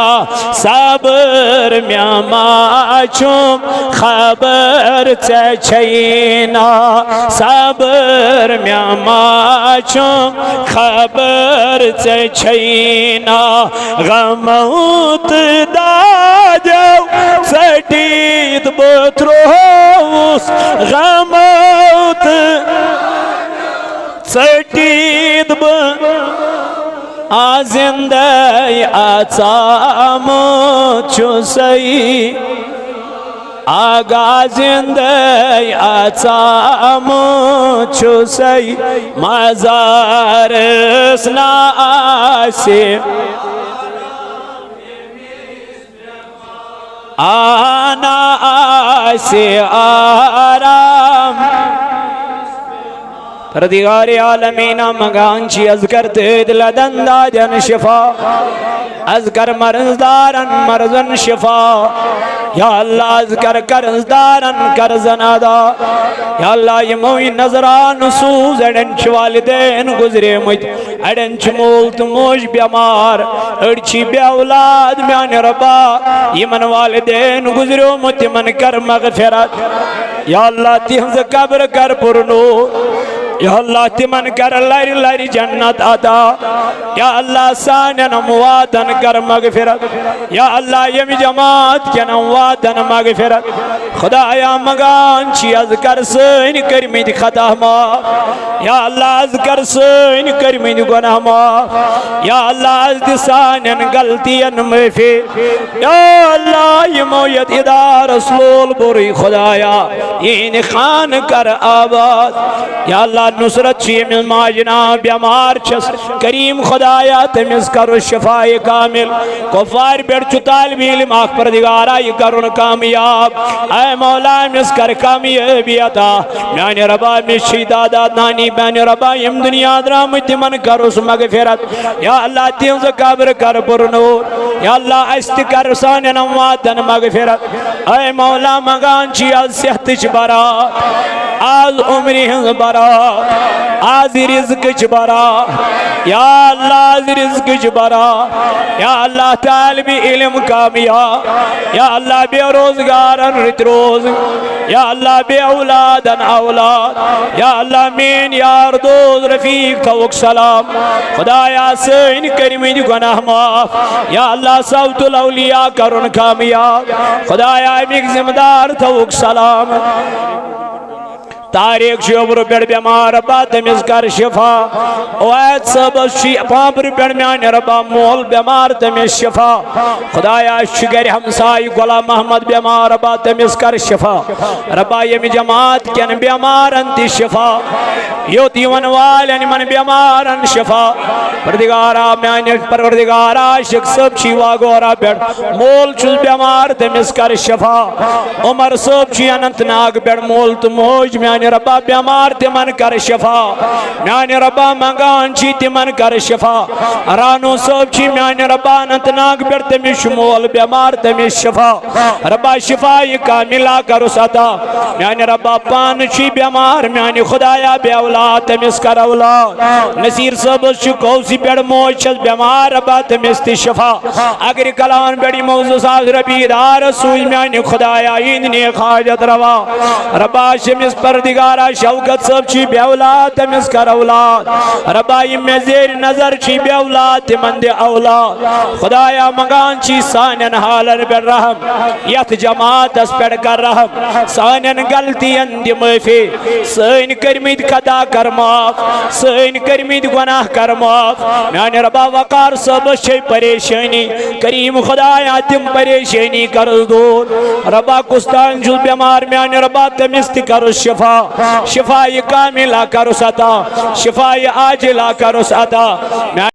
صبر میں ماچوم خبر چچینا صبر میں ماچوم خبر چچینا غموت جو سٹید بطروس غموت سٹید آزندہ آتامو چوسی آگا زندہ آتامو چوسی مزارس نا آسی آنا آسی آرام پردگار عالمین مگانچی از کرتے دلدن داجن شفا از کر مرزدارن مرزن شفا یا اللہ از کر کرزدارن کرزن ادا یا اللہ یہ موئی نظران سوز اڈنچ والدین گزرے مجھ اڈنچ مولت موش بیمار اڈچی بی اولاد میان ربا یہ من والدین گزرے مجھ من کر مغفرت یا اللہ تیہنز قبر کر پرنو یا اللہ تمن کر لاری لاری جنت عطا یا اللہ سانن امواتن کر مغفرت یا اللہ یم جماعت کن امواتن مغفرت خدایا مگان چی از کر سین کرمید خطا ما یا اللہ از کر سین کرمید گناہ ما یا اللہ از دسانن غلطین مفی یا اللہ یمویت ادار رسول بری خدایا این خان کر آباد یا اللہ نصرت چیم ماجنا بیمار چس کریم خدایا تمیز کرو شفاء کامل کفار بیڑ چو طالب علم آخ پردگارا یہ کرن کامیاب اے مولا مز کر کامیابی عطا میانی ربا مشی دادات نانی بیانی ربا یم دنیا درامت من کرو مغفرت یا اللہ تیز قبر کر پرنور یا اللہ است کر سانن امواتن مغفرت اے مولا مگان چی از صحت چ برا آز عمری ہنز برا آز رزق چبرا یا اللہ آز رزق چبرا یا اللہ طالب علم کامیاب یا اللہ بے روزگارن رت روز یا اللہ بے اولادن اولاد یا اللہ مین یار دوست رفیق توک سلام خدایا سین کرمید گناہ معاف یا اللہ صوت الاولیاء کرن کامیاب خدایا امیک ذمہ دار توک سلام تاریخ شعبر پیڑ بیمار ربا تمیز کر شفا اوید سب پامپر پیڑ میان ربا مول بیمار تمیز شفا خدایا شگر ہمسائی غلام محمد بیمار ربا تمیز کر شفا ربا یمی جماعت کن بیمار انتی شفا یوتی ونوالین من بیمارن شفا پردگارا میان پروردگارا شک سب شیوا گورا پیڑ مول چوز بیمار تمیز کر شفا عمر سب چی انت ناگ پیڑ مول تموج میان ربا بیمار تمن کر شفا میان ربا منگان چی تمن کر شفا رانو سب چی میان ربا انتناک بیر تمی شمول بیمار تمی شفا ربا شفای کاملہ کر ستا میان ربا پان چی بیمار میان خدایا بے اولاد تمیز کر اولاد نصیر سب چی کوسی بیر موچز بیمار ربا تمیز تی شفا اگر کلان بیڑی موضوع ساز ربی دار سوئی میان خدایا ایندنی خاجت روا ربا شمیز پردگارا شوکت سب چی بے اولاد تمیز کر اولاد ربائی میں زیر نظر چی بے اولاد تمند اولاد خدایا مگان چی سانین حالن بر رحم یت جماعت اس پیڑ کر رحم سانین غلطی اندی مفی سین کرمید خدا کر معاف سین کرمید گناہ کر معاف میان ربا وقار سب چی پریشانی کریم خدایا تم پریشانی کر دور ربا کستان جو بیمار میان ربا تمیست کر شفا شفای کاملہ کر ستا شفای عاجلہ کر ستا